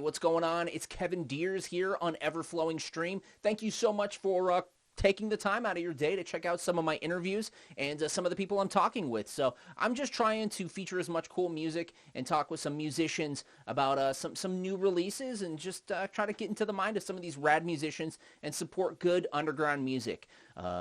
what's going on? It's Kevin Deers here on Everflowing Stream. Thank you so much for taking the time out of your day to check out some of my interviews and some of the people I'm talking with. So I'm just trying to feature as much cool music and talk with some musicians about some new releases and just try to get into the mind of some of these rad musicians and support good underground music.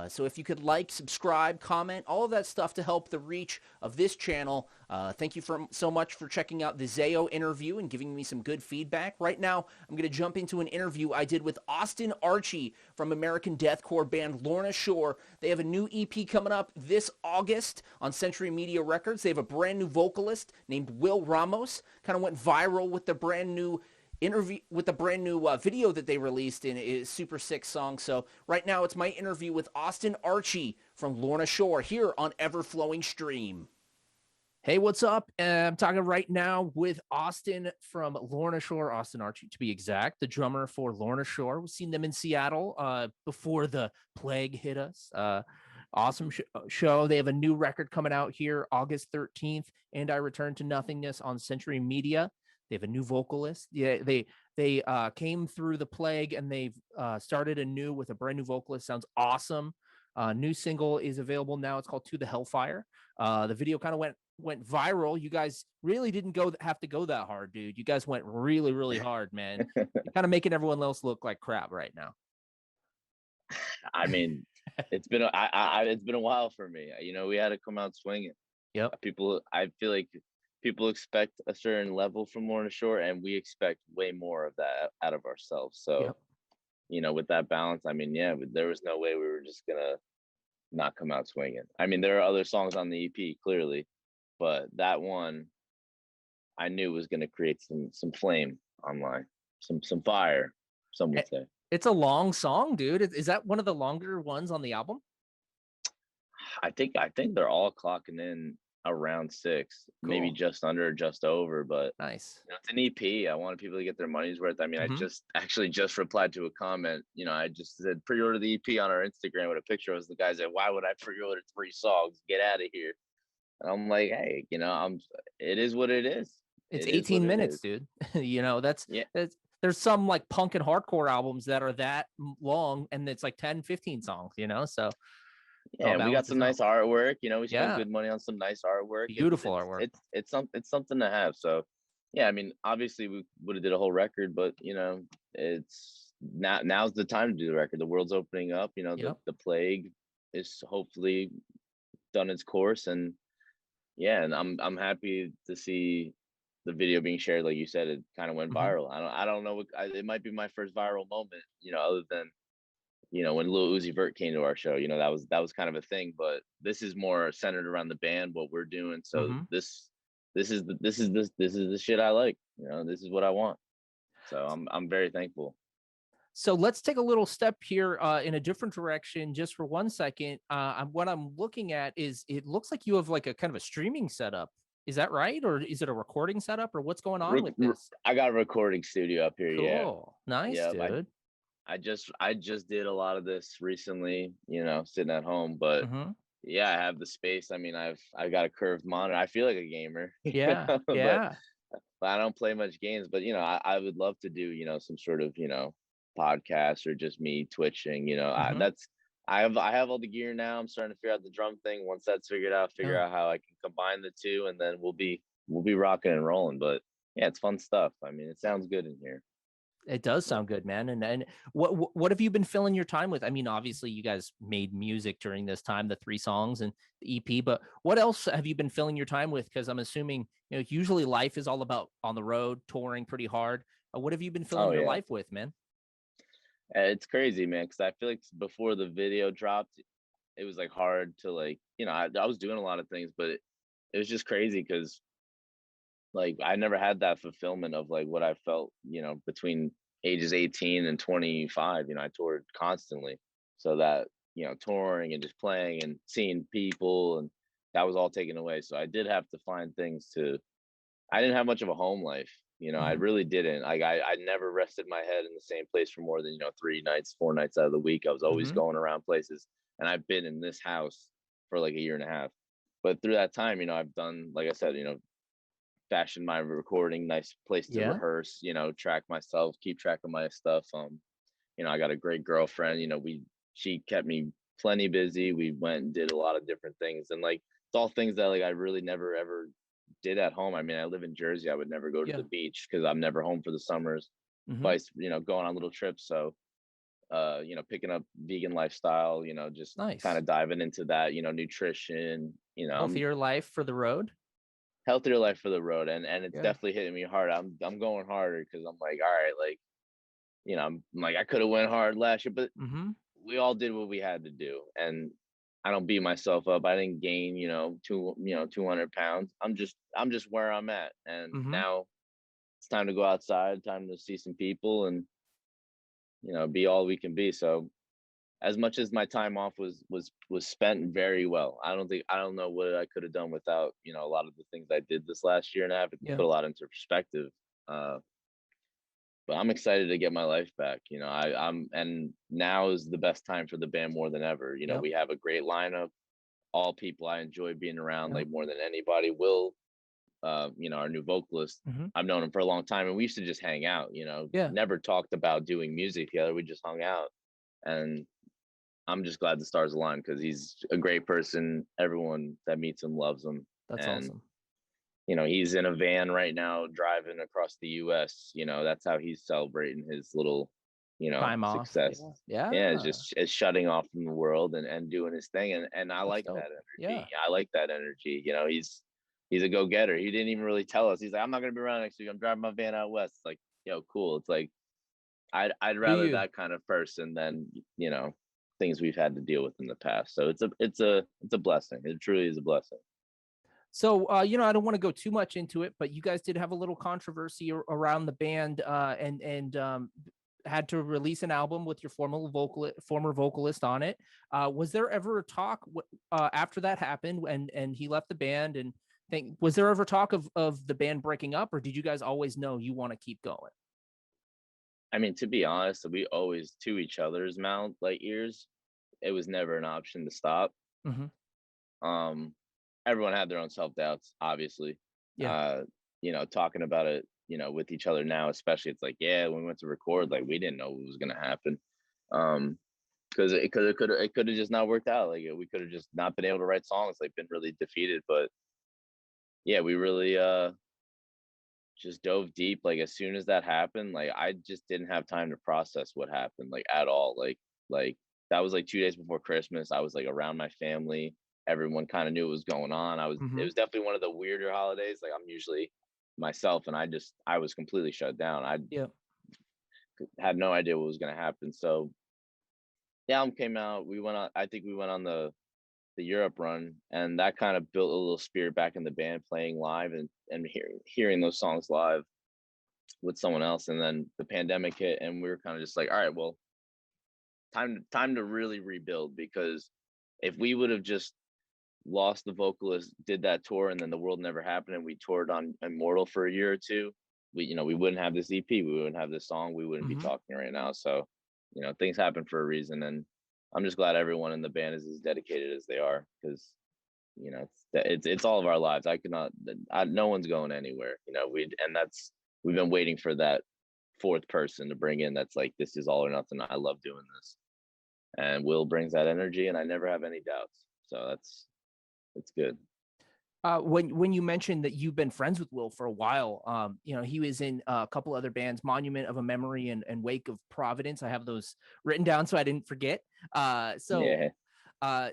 So if you could like, subscribe, comment, all of that stuff to help the reach of this channel. Thank you so much for checking out the Zayo interview and giving me some good feedback. Right now, I'm going to jump into an interview I did with Austin Archey from American deathcore band Lorna Shore. They have a new EP coming up this August on Century Media Records. They have a brand new vocalist named Will Ramos. Kind of went viral with the brand new interview with the brand new video that they released in a super sick song. So right now it's my interview with Austin Archey from Lorna Shore here on Everflowing Stream. Hey, what's up? I'm talking right now with Austin from Lorna Shore, Austin Archey to be exact, the drummer for Lorna Shore. We've seen them in Seattle before the plague hit us. Awesome show. They have a new record coming out here August 13th, and I Return to Nothingness on Century Media. They have a new vocalist. Yeah, they came through the plague and they've started anew with a brand new vocalist. Sounds awesome. New single is available now. It's called To the Hellfire. The video kind of went viral. You guys really didn't have to go that hard, dude. You guys went really, really hard, man. You're kind of making everyone else look like crap right now. I mean, it's been a while for me. You know, we had to come out swinging. Yep. I feel like people expect a certain level from Lorna Shore, and we expect way more of that out of ourselves. So, yep. You know, with that balance, I mean, yeah, there was no way we were just gonna not come out swinging. I mean, there are other songs on the EP, clearly, but that one I knew was gonna create some flame online, some fire, some would say. It's a long song, dude. Is that one of the longer ones on the album? I think they're all clocking in around 6, cool. Maybe just under, just over, but nice. You know, it's an EP. I wanted people to get their money's worth. I mean, I just replied to a comment. You know, I just said pre-order the EP on our Instagram with a picture. The guy said, "Why would I pre-order 3 songs? Get out of here!" And I'm like, hey, you know, it is what it is. It's 18 minutes, dude. You know, that's there's some like punk and hardcore albums that are that long, and it's like 10, 15 songs. You know, so. Yeah, we got some nice artwork. You know, we spent good money on some nice artwork. Beautiful artwork. It's something to have. So, yeah, I mean, obviously we would have did a whole record, but you know, it's now's the time to do the record. The world's opening up. You know, the plague is hopefully done its course, and yeah, and I'm happy to see the video being shared. Like you said, it kind of went viral. I don't know. It might be my first viral moment. You know, other than. You know, when Lil Uzi Vert came to our show, you know, that was kind of a thing, but this is more centered around the band, what we're doing. So this is the shit I like, you know, this is what I want. So I'm very thankful. So let's take a little step here in a different direction just for 1 second. What I'm looking at is it looks like you have like a kind of a streaming setup. Is that right? Or is it a recording setup or what's going on with this? I got a recording studio up here. Cool. Yeah. Nice, dude. I just did a lot of this recently, you know, sitting at home, but yeah, I have the space. I mean, I've got a curved monitor. I feel like a gamer. Yeah. Yeah. But I don't play much games, but you know, I would love to do, you know, some sort of, you know, podcast or just me twitching, you know, I have all the gear now. I'm starting to figure out the drum thing. Once that's figured out, figure out how I can combine the two, and then we'll be rocking and rolling. But yeah, it's fun stuff. I mean, it sounds good in here. It does sound good, man. And what have you been filling your time with? I mean, obviously you guys made music during this time, the 3 songs and the EP, but what else have you been filling your time with? Because I'm assuming, you know, usually life is all about on the road, touring pretty hard. What have you been filling your life with, man? It's crazy, man, because I feel like before the video dropped, it was like hard to like, you know, I was doing a lot of things, but it was just crazy because like I never had that fulfillment of like what I felt, you know, between ages 18 and 25. You know, I toured constantly, so that, you know, touring and just playing and seeing people, and that was all taken away. So I did have to find things to. I didn't have much of a home life, you know. I really didn't. Like I never rested my head in the same place for more than, you know, 3 nights, 4 nights out of the week. I was always going around places, and I've been in this house for like a year and a half. But through that time, you know, I've done, like I said, you know, fashioned my recording, nice place to Yeah. rehearse, track myself, keep track of my stuff. I got a great girlfriend, she kept me plenty busy. We went and did a lot of different things, and like it's all things that like I really never ever did at home. I mean, I live in Jersey. I would never go to Yeah. the beach because I'm never home for the summers. Mm-hmm. Vice, going on little trips. So picking up vegan lifestyle, just kind Nice. of diving into that, nutrition, I'm Healthier life for the road. healthier life for the road, and it's Yeah. definitely hitting me hard. I'm going harder because I'm like, all right, like, I'm like I could have went hard last year, but Mm-hmm. we all did what we had to do, and I don't beat myself up. I didn't gain, 200 pounds. I'm just where I'm at, and Mm-hmm. now it's time to go outside, time to see some people, and be all we can be. So as much as my time off was spent very well, I don't know what I could have done without a lot of the things I did this last year and a half. It Yeah. put a lot into perspective. Uh, but I'm excited to get my life back. And now is the best time for the band more than ever. Yep. We have a great lineup, all people I enjoy being around, Yep. like more than anybody. Will, our new vocalist, Mm-hmm. I've known him for a long time, and we used to just hang out. Yeah. Never talked about doing music together. We just hung out, and I'm just glad the stars aligned because he's a great person. Everyone that meets him loves him, That's and awesome. he's in a van right now driving across the US. That's how he's celebrating his little, Time off. success. Yeah. Yeah, Yeah. it's shutting off from the world and doing his thing. And I That's like dope. that Yeah. energy. I like that energy. He's a go-getter. He didn't even really tell us. He's like, I'm not gonna be around next week. I'm driving my van out west. It's like, yo, cool. It's like I'd Do rather you? that kind of person than, things we've had to deal with in the past. So it's a blessing. It truly is a blessing. So, I don't want to go too much into it, but you guys did have a little controversy around the band, and had to release an album with your former vocalist on it. Was there ever a talk after that happened and he left the band? And was there ever talk of the band breaking up, or did you guys always know you want to keep going? I mean, to be honest, we always to each other's mouth like ears. It was never an option to stop. Mm-hmm. Um, Everyone had their own self doubts, obviously. Yeah. Uh, talking about it, with each other now, especially, it's like, yeah, when we went to record, like we didn't know what was gonna happen. Because it could have just not worked out. Like we could have just not been able to write songs, like been really defeated. But yeah, we really just dove deep. Like as soon as that happened, like I just didn't have time to process what happened, like at all. Like that was like 2 days before Christmas. I was like around my family. Everyone kind of knew what was going on. It Mm-hmm. was definitely one of the weirder holidays. Like I'm usually myself, and I was completely shut down. I Yeah. had no idea what was going to happen. So the album came out. We went on. I think we went on the Europe run, and that kind of built a little spirit back in the band, playing live and hearing those songs live with someone else. And then the pandemic hit, and we were kind of just like, all right, well, time to really rebuild, because if we would have just lost the vocalist, did that tour, and then the world never happened, and we toured on Immortal for a year or two, we wouldn't have this EP, we wouldn't have this song, we wouldn't be Mm-hmm. talking right now. So things happen for a reason, and I'm just glad everyone in the band is as dedicated as they are, because it's all of our lives. No one's going anywhere. We've been waiting for that fourth person to bring in. That's like, this is all or nothing. I love doing this, and Will brings that energy, and I never have any doubts. So it's good. When you mentioned that you've been friends with Will for a while, he was in a couple other bands, Monument of a Memory and Wake of Providence. I have those written down so I didn't forget. Yeah.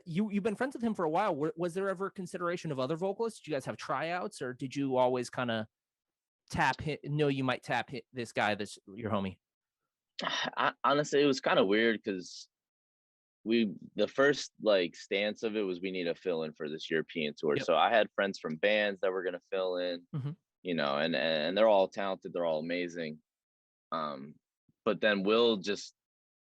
You've been friends with him for a while. Was there ever consideration of other vocalists? Did you guys have tryouts, or did you always kind of know you might tap this guy that's your homie? Honestly, it was kind of weird because the first like stance of it was we need to fill in for this European tour. Yep. So I had friends from bands that were gonna fill in, Mm-hmm. And they're all talented, they're all amazing. But then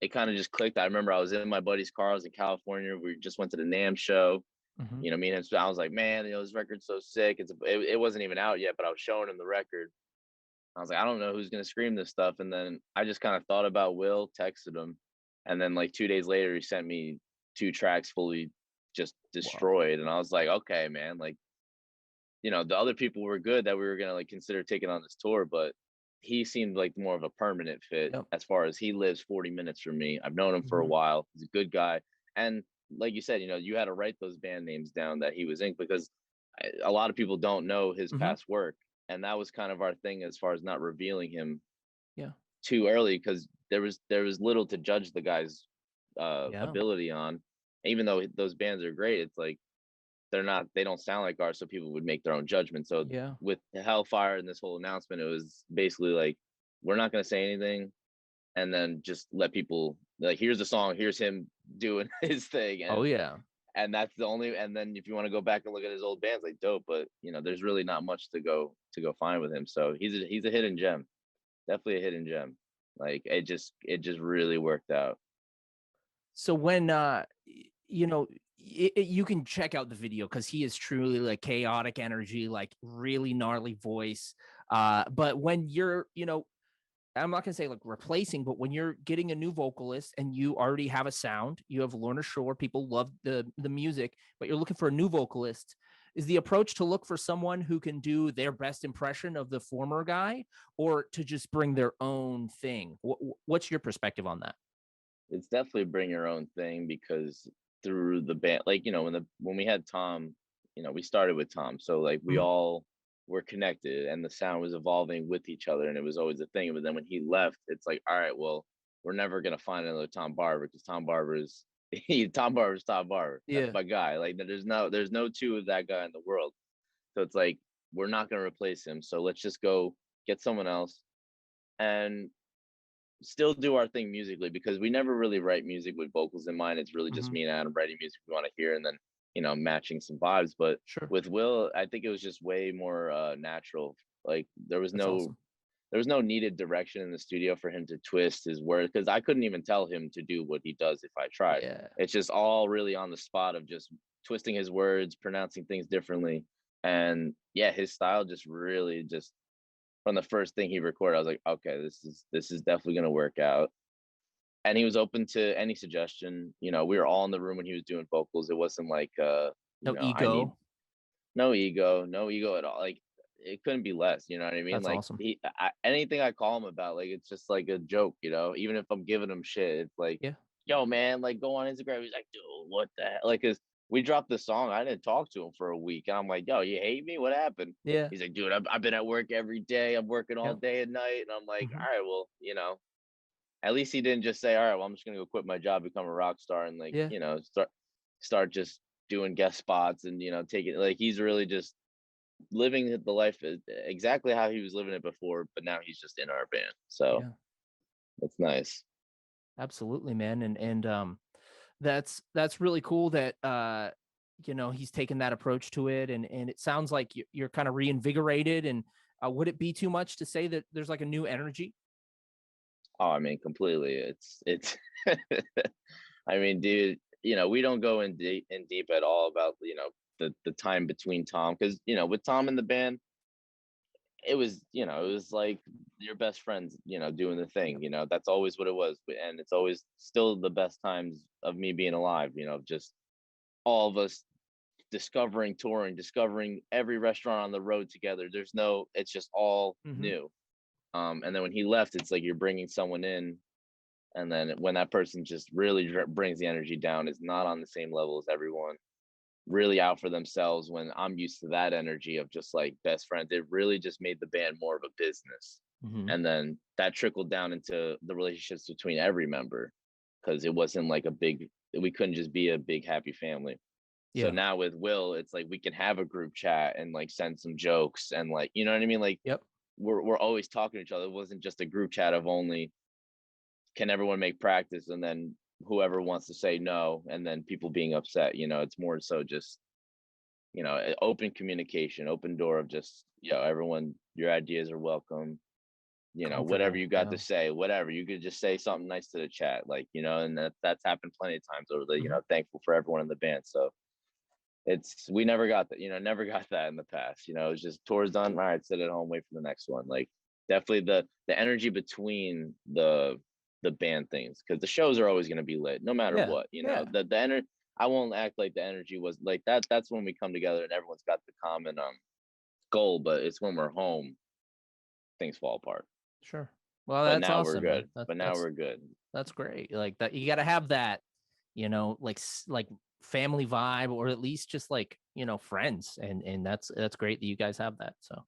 it kind of just clicked. I remember I was in my buddy's car, I was in California, we just went to the NAMM show. Mm-hmm. Me and him, I was like, man, this record's so sick. It wasn't even out yet, but I was showing him the record. I was like, I don't know who's gonna scream this stuff. And then I just kind of thought about Will, texted him, and then like 2 days later, he sent me 2 tracks fully just destroyed. Wow. And I was like, okay, man, like the other people were good that we were gonna like consider taking on this tour, but he seemed like more of a permanent fit Yep. as far as he lives 40 minutes from me. I've known him for a Hmm. while. He's a good guy. And like you said, you had to write those band names down that he was in because a lot of people don't know his Hmm. past work. And that was kind of our thing as far as not revealing him Yeah. too early because there was little to judge the guy's Yeah. ability on. Even though those bands are great, it's like they don't sound like ours, so people would make their own judgment. So Yeah. with Hellfire and this whole announcement, it was basically like we're not going to say anything, and then just let people like here's the song, here's him doing his thing, Oh yeah. and that's the only. And then if you want to go back and look at his old bands, like dope, but there's really not much to go find with him. So he's a hidden gem, definitely a hidden gem. Like it just really worked out. So when you know, you can check out the video because he is truly like chaotic energy, like really gnarly voice. But when you're, I'm not gonna say like replacing, but when you're getting a new vocalist and you already have a sound, you have Lorna Shore, people love the music, but you're looking for a new vocalist. Is the approach to look for someone who can do their best impression of the former guy, or to just bring their own thing? What's your perspective on that? It's definitely bring your own thing because through the band, like when we had Tom, we started with Tom, so like we Mhm. all were connected, and the sound was evolving with each other, and it was always a thing. But then when he left, it's like, all right, well, we're never gonna find another Tom Barber because Tom Barber's Tom Barber's Tom Barber. That's Yeah. my guy. Like there's no two of that guy in the world. So it's like we're not gonna replace him. So let's just go get someone else. And still do our thing musically because we never really write music with vocals in mind. It's really just Hmm. me and Adam writing music we want to hear and then, matching some vibes. But Sure. with Will, I think it was just way more natural. Like That's awesome. there was no needed direction in the studio for him to twist his words because I couldn't even tell him to do what he does if I tried. Yeah. It's just all really on the spot of just twisting his words, pronouncing things differently. And yeah, his style just really just from the first thing he recorded, I was like, okay, this is definitely gonna work out. And he was open to any suggestion. We were all in the room when he was doing vocals. It wasn't like No I need ego. no ego at all. Like it couldn't be less, you know what I mean? That's Like awesome. anything I call him about, like it's just like a joke, even if I'm giving him shit, it's like, Yeah. yo, man, like go on Instagram. He's like, dude, what the hell? Like, cause we dropped the song. I didn't talk to him for a week. And I'm like, yo, you hate me? What happened? Yeah. He's like, dude, I've been at work every day. I'm working all Yeah. day and night. And I'm like, Hmm. all right, well, at least he didn't just say, all right, well, I'm just gonna go quit my job, become a rock star, and like, Yeah. start just doing guest spots and take it. Like he's really just living the life exactly how he was living it before, but now he's just in our band. So Yeah. that's nice. Absolutely, man. And that's really cool that he's taken that approach to it, and it sounds like you're kind of reinvigorated. And would it be too much to say that there's like a new energy? Oh, I mean, completely. It's. I mean, dude, we don't go in deep at all about the time between Tom because with Tom in the band, it was like your best friends, doing the Yeah. thing. That's always what it was, and it's always still the best times of me being alive. Just all of us discovering touring, discovering every restaurant on the road together. It's just all Hmm. new. And then when he left, it's like you're bringing someone in, and then when that person just really brings the energy down, is not on the same level as everyone, really out for themselves. When I'm used to that energy of just like best friends, it really just made the band more of a business. Hmm. And then that trickled down into the relationships between every member because it wasn't like we couldn't just be a big happy family. So Yeah. now with Will, it's like we can have a group chat and like send some jokes and like, you know what I mean? Like Yep. we're always talking to each other. It wasn't just a group chat of only can everyone make practice and then whoever wants to say no and then people being upset. It's more so just open communication, open door of just everyone, your ideas are welcome. Whatever Comforting. you got Yeah. to say, whatever you could just say something nice to the chat, like and that's happened plenty of times over the Hmm. thankful for everyone in the band. So we never got that, never got that in the past. It was just tours done, all right, sit at home, wait for the next one. Like definitely the energy between the band things because the shows are always going to be lit no matter Yeah. what. Yeah. The energy, I won't act like the energy was like that. That's when we come together and everyone's got the common goal, but it's when we're home, things fall apart. Sure. Well, But that's now awesome, we're good. man. But now we're good. That's great. Like that, you got to have that, like family vibe, or at least just like, friends. And that's great that you guys have that. So,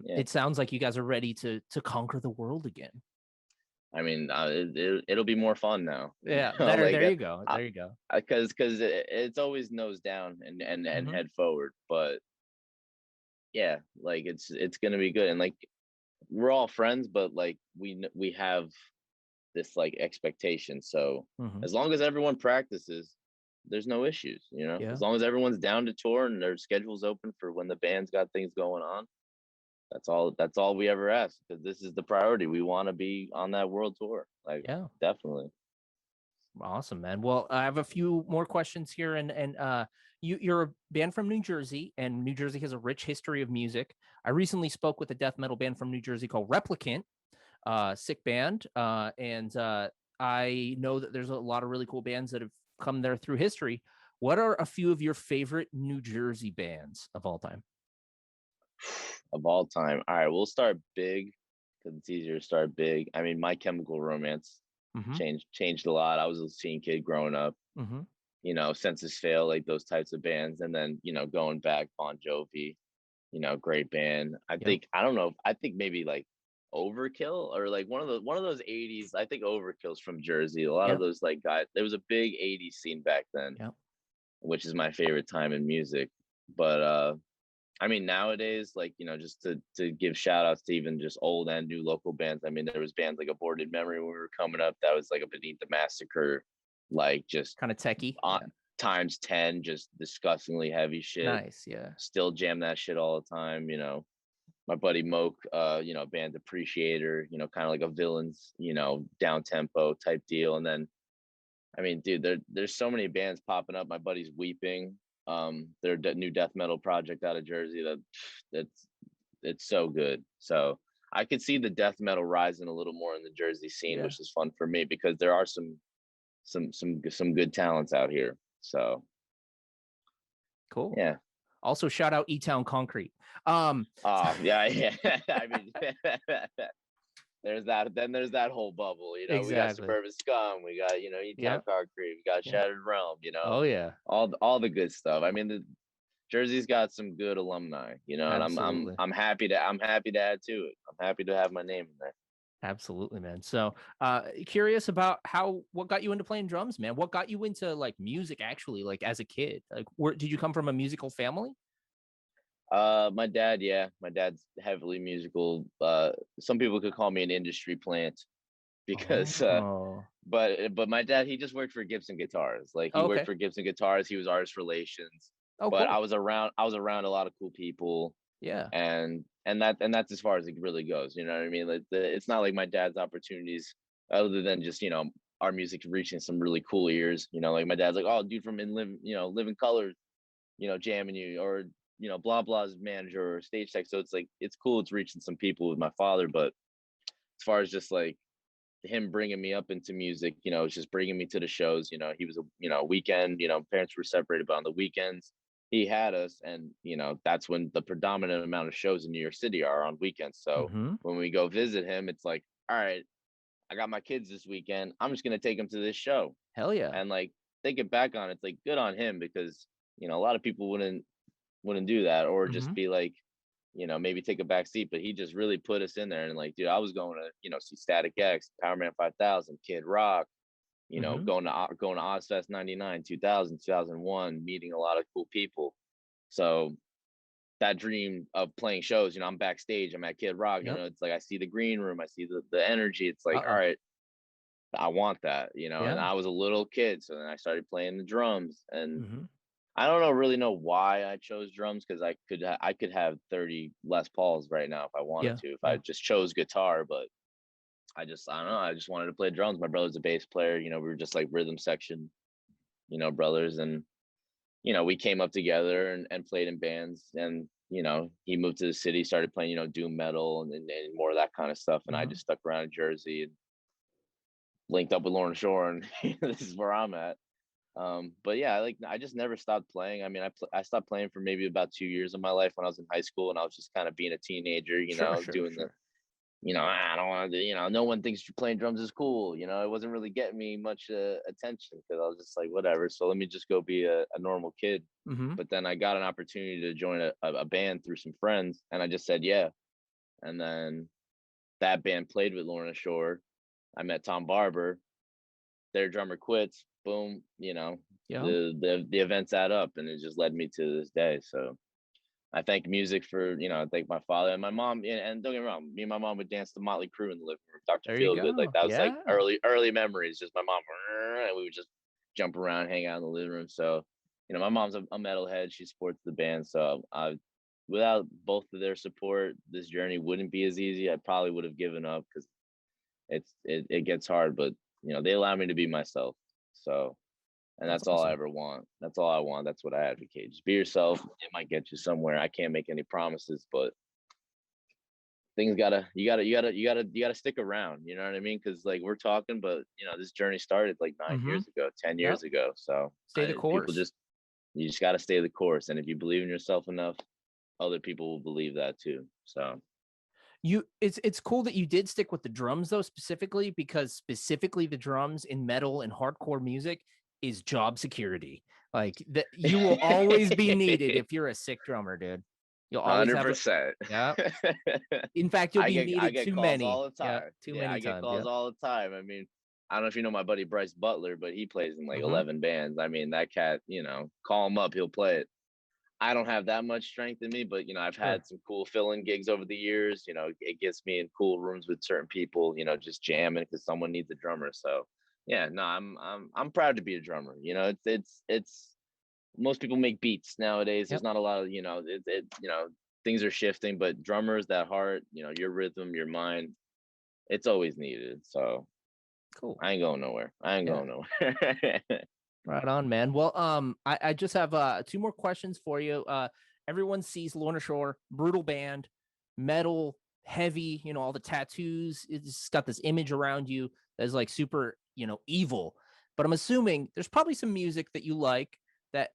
it sounds like you guys are ready to conquer the world again. I mean, it'll be more fun now. Yeah, there you go. There you go. Because it's always nose down and head forward. But yeah, like it's gonna be good. And like we're all friends, but like we have this like expectation. So as long as everyone practices, there's no issues. As long as everyone's down to tour and their schedule's open for when the band's got things going on. That's all we ever ask, because this is the priority. We want to be on that world tour. Like, definitely. Awesome, man. Well, I have a few more questions here, and you're a band from New Jersey, and New Jersey has a rich history of music. I recently spoke with a death metal band from New Jersey called Replicant, sick band, and I know that there's a lot of really cool bands that have come there through history. What are a few of your favorite New Jersey bands of all time? Of all time. All right, we'll start big because it's easier to start big. I mean, My Chemical Romance changed a lot. I was a teen kid growing up. Census Fail, like those types of bands, and then going back, Bon Jovi, great band. I think maybe like Overkill, or like one of those 80s. I think Overkill's from Jersey. A lot of those like guys. There was a big 80s scene back then, which is my favorite time in music. But I mean, nowadays, like, just to give shout outs to even just old and new local bands. I mean, there was bands like Aborted Memory when we were coming up. That was like a Beneath the Massacre, like just kind of techie times 10, just disgustingly heavy shit. Nice. Yeah. Still jam that shit all the time. My buddy Moke, band Appreciator, kind of like a Villains, down tempo type deal. And then, I mean, dude, there's so many bands popping up. My buddy's Weeping. Their new death metal project out of Jersey it's so good. So I could see the death metal rising a little more in the Jersey scene, which is fun for me because there are some good talents out here. So cool. Yeah. Also, shout out E-Town Concrete. Yeah. I mean, there's that. Then there's that whole bubble. Exactly. We got Suburban Scum. We got E-Town Concrete. We got Shattered Realm. Oh yeah. All the good stuff. I mean, the Jersey's got some good alumni. And I'm happy to add to it. I'm happy to have my name in there. Absolutely, man. So, curious about what got you into playing drums, man? What got you into like music, actually, like as a kid? Like, did you come from a musical family? My dad's heavily musical. Some people could call me an industry plant because, but my dad, he just worked for Gibson Guitars. Like he worked for Gibson Guitars. He was artist relations. But cool. I was around a lot of cool people. Yeah. And that's as far as it really goes. You know what I mean? Like it's not like my dad's opportunities, other than just our music reaching some really cool ears. Like my dad's like, oh, dude from Living Colors, jamming you, or blah blah's manager or stage tech. So it's like it's cool. It's reaching some people with my father, but as far as just like him bringing me up into music, it's just bringing me to the shows. He was a weekend. Parents were separated, but on the weekends he had us, and that's when the predominant amount of shows in New York City are on weekends. So when we go visit him, it's like, all right, I got my kids this weekend, I'm just gonna take them to this show. Hell yeah. And like thinking back on it, it's like good on him, because a lot of people wouldn't do that, or just be like, maybe take a back seat. But he just really put us in there. And like, dude, I was going to see Static X, Powerman 5000, Kid Rock, going to Ozfest 99, 2000, 2001, meeting a lot of cool people. So that dream of playing shows, I'm backstage, I'm at Kid Rock, it's like I see the green room, I see the energy. It's like, all right, I want that, and I was a little kid. So then I started playing the drums, and I don't really know why I chose drums, because I could have 30 Les Pauls right now if I wanted to, if I just chose guitar. But I don't know. I just wanted to play drums. My brother's a bass player. We were just like rhythm section, brothers. And, we came up together and played in bands. And, he moved to the city, started playing, doom metal and more of that kind of stuff. And I just stuck around in Jersey and linked up with Lorna Shore. And this is where I'm at. But yeah, I just never stopped playing. I mean, I stopped playing for maybe about 2 years of my life when I was in high school, and I was just kind of being a teenager, Sure, sure, doing the, sure. I don't want to, no one thinks playing drums is cool. It wasn't really getting me much attention because I was just like, whatever. So let me just go be a normal kid. Mm-hmm. But then I got an opportunity to join a band through some friends, and I just said yeah. And then that band played with Lorna Shore. I met Tom Barber. Their drummer quits. Boom. Yeah. The events add up, and it just led me to this day. So I thank music for, I thank my father and my mom. And don't get me wrong, me and my mom would dance to Motley Crue in the living room, Dr. There you Feelgood. Like go. that was like Yeah. early memories. Just my mom, and we would just jump around, hang out in the living room. So, my mom's a metalhead. She supports the band. So without both of their support, this journey wouldn't be as easy. I probably would have given up because it gets hard. But they allow me to be myself. So. And That's that's all I awesome. ever want. That's all I want. That's what I advocate. Just be yourself. It might get you somewhere. I can't make any promises, but you gotta stick around. You know what I mean? Because like we're talking, but this journey started like 9 Mm-hmm. years ago, 10 Yep. years ago. So Stay the people course. you just gotta stay the course. And if you believe in yourself enough, other people will believe that too. So It's cool that you did stick with the drums though, specifically because specifically the drums in metal and hardcore music is job security. Like that you will always be needed if you're a sick drummer, dude. You'll always have a 100%. yeah. In fact, you'll I be get I needed get too calls many. all the Yeah, time. too Yeah, many I get times. calls Yeah. all the time. I mean, I don't know if you know my buddy Bryce Butler, but he plays in like Mm-hmm. 11 bands. I mean, that cat, call him up, he'll play it. I don't have that much strength in me, but I've Sure. had some cool fill-in gigs over the years. It gets me in cool rooms with certain people, just jamming because someone needs a drummer. So yeah, no, I'm proud to be a drummer. It's most people make beats nowadays. There's Yep. not a lot of, things are shifting, but drummers, that heart, your rhythm, your mind, it's always needed. So Cool. I ain't going nowhere. I ain't Yeah. going nowhere. Right on, man. Well, I just have two more questions for you. Everyone sees Lorna Shore, brutal band, metal, heavy, all the tattoos. It's got this image around you that's like super, evil. But I'm assuming there's probably some music that you like that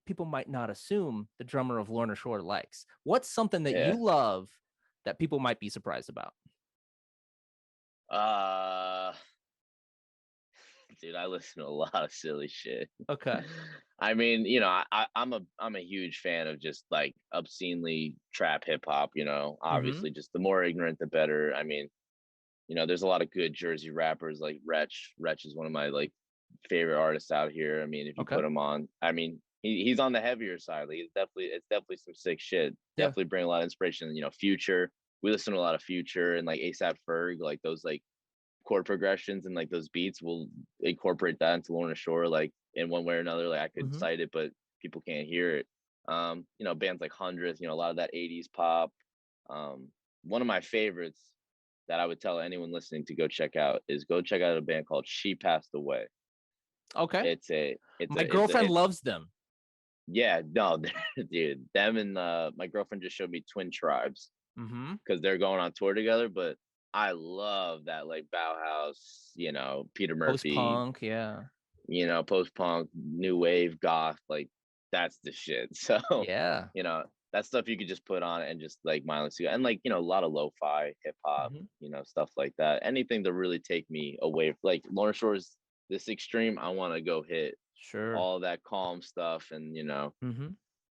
people might not assume the drummer of Lorna Shore likes. What's something that you Yeah. love that people might be surprised about? Uh Dude, I listen to a lot of silly shit. Okay. I mean, I'm a huge fan of just like obscenely trap hip hop, Mm-hmm. obviously just the more ignorant the better. I mean, there's a lot of good Jersey rappers like Wretch. Wretch is one of my like favorite artists out here. I mean, if you Okay. put him on, I mean, he's on the heavier side. Like it's definitely some sick shit. Yeah. Definitely bring a lot of inspiration. Future. We listen to a lot of Future and like ASAP Ferg, like those like chord progressions and like those beats. Will incorporate that into Lorna Shore, like in one way or another. Like I could Mm-hmm. cite it, but people can't hear it. Bands like Hundredth, a lot of that 80s pop. One of my favorites that I would tell anyone listening to go check out is go check out a band called She Passed Away. Okay. It's a it's My a it's a girlfriend it, loves them. yeah, no, dude, them and my girlfriend just showed me Twin Tribes Mm-hmm. because they're going on tour together. But I love that like Bauhaus, Peter Post Murphy, punk. Yeah. post punk, new wave, goth, like that's the shit. So, Yeah. you know, that stuff you could just put on and just like mindlessly, and like, a lot of lo-fi hip hop, Mhm. stuff like that. Anything to really take me away, like Lorna Shore's this extreme, I want to go hit Sure. all that calm stuff and, Mhm.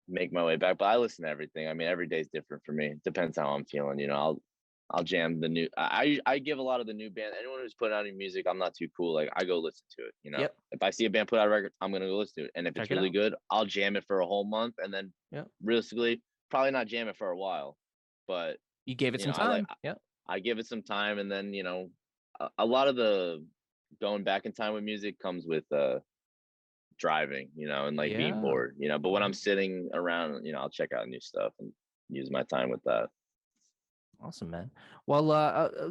make my way back. But I listen to everything. I mean, every day's different for me. Depends how I'm feeling. I'll jam the new. I give a lot of the new band. Anyone who's putting out new music, I'm not too cool. Like I go listen to it. Yep. If I see a band put out a record, I'm gonna go listen to it. And if it's Check it really out. good, I'll jam it for a whole month. And then Yep. realistically, probably not jam it for a while. But You gave it some I like time. Yep. I give it some time, and then a lot of the going back in time with music comes with driving, and like being Yeah. bored, But when I'm Mhm. sitting around, I'll check out new stuff and use my time with that. Awesome, man. Well,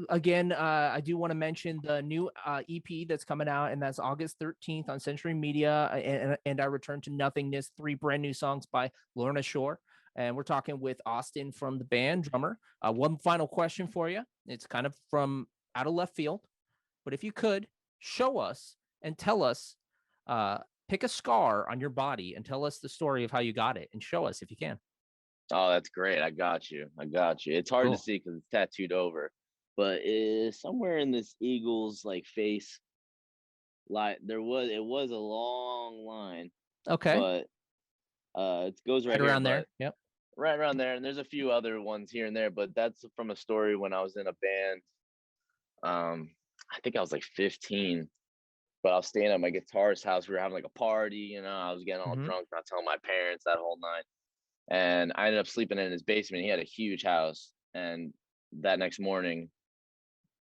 again, I do want to mention the new EP that's coming out, and that's August 13th on Century Media. And I Return to Nothingness, 3 brand new songs by Lorna Shore. And we're talking with Austin from the band, drummer. One final question for you. It's kind of from out of left field, but if you could show us and tell us pick a scar on your body and tell us the story of how you got it, and show us if you can. Oh, that's great. I got you. It's hard to see because it's tattooed over, but it's somewhere in this eagle's like face. Like it was a long line. Okay. But it goes right around here, there. Yep. Right around there, and there's a few other ones here and there, but that's from a story when I was in a band. I think I was like 15, but I was staying at my guitarist's house. We were having like a party, I was getting all drunk, not telling my parents that whole night. And I ended up sleeping in his basement. He had a huge house. And that next morning,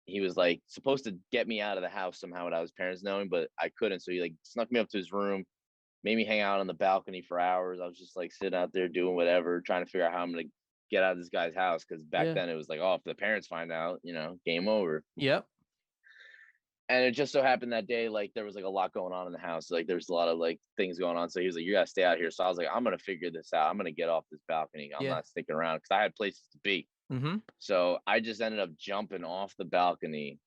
he was like supposed to get me out of the house somehow without his parents knowing, but I couldn't. So he like snuck me up to his room, made me hang out on the balcony for hours. I was just like sitting out there doing whatever, trying to figure out how I'm going to get out of this guy's house. Cause back then it was like, oh, if the parents find out, game over. Yep. And it just so happened that day, like there was like a lot going on in the house. Like there's a lot of like things going on. So he was like, you gotta stay out here. So I was like, I'm going to figure this out. I'm going to get off this balcony. I'm not sticking around because I had places to be. So I just ended up jumping off the balcony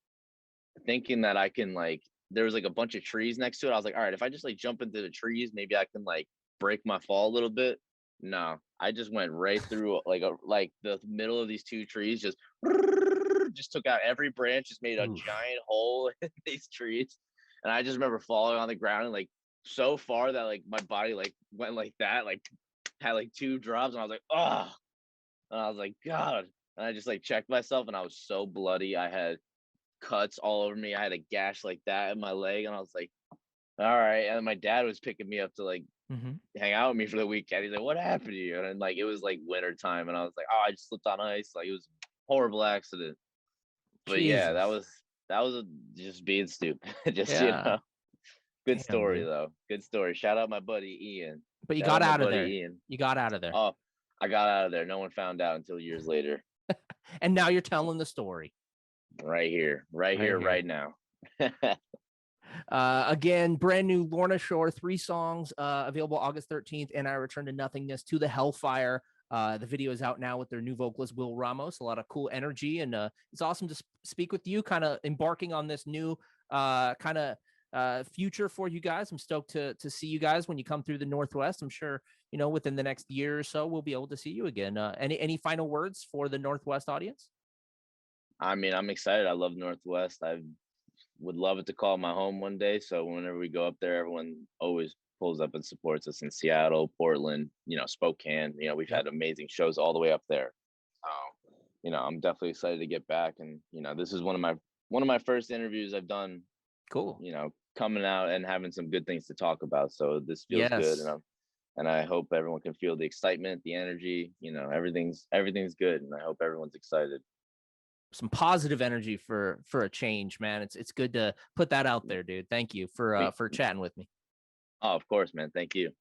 thinking that I can like, there was like a bunch of trees next to it. I was like, all right, if I just like jump into the trees, maybe I can like break my fall a little bit. No, I just went right through like the middle of these two trees, just took out every branch, just made a giant hole in these trees. And I just remember falling on the ground and like so far that like my body like went like that, like had like 2 drops, and I was like, oh, and I was like, God. And I just like checked myself, and I was so bloody. I had cuts all over me. I had a gash like that in my leg, and I was like, all right. And my dad was picking me up to like hang out with me for the weekend. He's like, what happened to you? And like it was like winter time, and I was like, oh, I just slipped on ice. Like it was a horrible accident. But yeah, that was just being stupid. Just good story though. Good story. Shout out my buddy Ian. But you got out of there. You got out of there. Oh, I got out of there. No one found out until years later. And now you're telling the story. Right here, right now. Again, brand new Lorna Shore, 3 songs, available August 13th. And I Return to Nothingness, To the Hellfire. The video is out now with their new vocalist, Will Ramos. A lot of cool energy. And it's awesome to speak with you, kind of embarking on this new future for you guys. I'm stoked to see you guys when you come through the Northwest. I'm sure, within the next year or so, we'll be able to see you again. Any final words for the Northwest audience? I mean, I'm excited. I love Northwest. I would love it to call my home one day. So whenever we go up there, everyone always pulls up and supports us in Seattle, Portland, Spokane. We've had amazing shows all the way up there. I'm definitely excited to get back. And, this is one of my first interviews I've done. Cool. Coming out and having some good things to talk about. So this feels good. And I hope everyone can feel the excitement, the energy, everything's good. And I hope everyone's excited. Some positive energy for a change, man. It's good to put that out there, dude. Thank you for chatting with me. Oh, of course, man. Thank you.